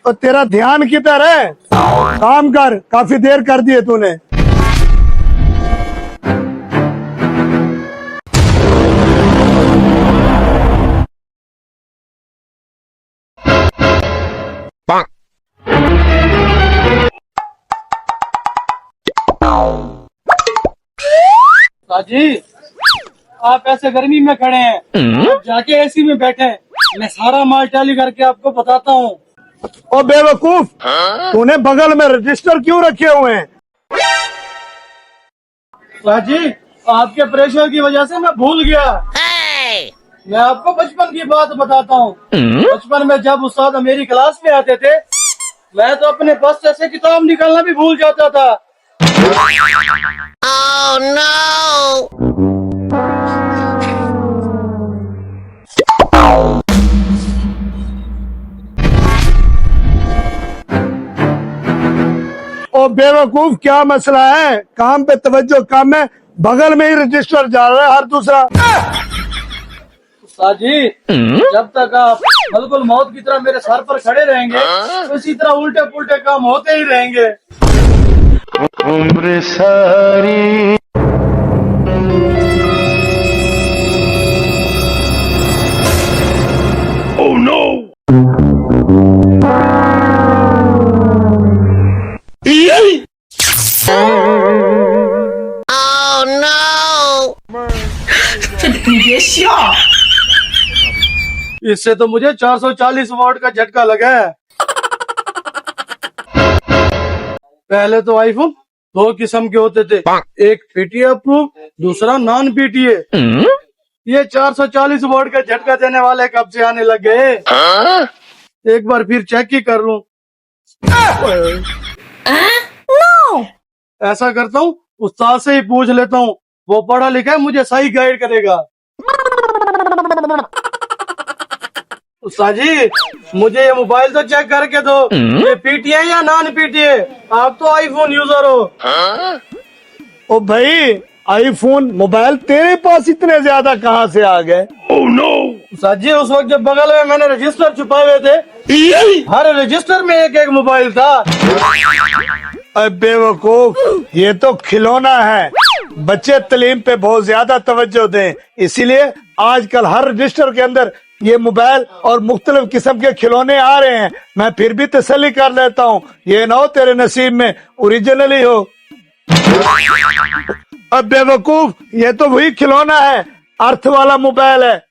तो तेरा ध्यान किधर है? काम कर, काफी देर कर दिए तूने। जी, आप ऐसे गर्मी में खड़े हैं, आप जाके एसी में बैठे हैं। मैं सारा माल टाली करके आपको बताता हूँ। ओ बेवकूफ, तूने बगल में रजिस्टर क्यों रखे हुए हैं? जी, आपके प्रेशर की वजह से मैं भूल गया। मैं आपको बचपन की बात बताता हूँ। बचपन में जब उस्ताद मेरी क्लास में आते थे, मैं तो अपने बस्ते से किताब निकालना भी भूल जाता था। Oh no! ओ बेवकूफ, क्या मसला है? काम पे तवज्जो कम है, बगल में ही रजिस्टर जा रहा है हर दूसरा। उस्ताद जी, जब तक आप बिल्कुल मौत की तरह मेरे सर पर खड़े रहेंगे, तो इसी तरह उल्टे पुल्टे काम होते ही रहेंगे। उम्र सारी Oh no! Oh no! इससे तो मुझे 440 वॉट का झटका लगा है। पहले तो आईफोन दो किस्म के होते थे, एक पीटीए अप्रूव, दूसरा नॉन पीटीए। ये 440 वोल्ट का झटका देने वाले कब से आने लग गए? एक बार फिर चेक ही कर लूं। ऐसा करता हूँ, उस्ताद से ही पूछ लेता हूँ, वो पढ़ा लिखा है, मुझे सही गाइड करेगा। उस्ताद जी, मुझे ये मोबाइल तो चेक करके दो, ये पीटीए या नॉन पीटीए? आप तो आईफोन यूजर हो। ओ भाई, आईफोन मोबाइल तेरे पास इतने ज्यादा कहाँ से आ गए? Oh no! उस्ताद जी, उस वक्त जब बगल में मैंने रजिस्टर छुपाए हुए थे, हर रजिस्टर में एक एक मोबाइल था। अरे बेवकूफ, ये तो खिलौना है। बच्चे तालीम पे बहुत ज्यादा तवज्जो दें, इसीलिए आजकल हर रजिस्टर के अंदर ये मोबाइल और मुख्तलिफ किस्म के खिलौने आ रहे हैं। मैं फिर भी तसल्ली कर लेता हूँ, ये ना हो तेरे नसीब में ओरिजिनल ही हो। अब बेवकूफ, ये तो वही खिलौना है, अर्थ वाला मोबाइल है।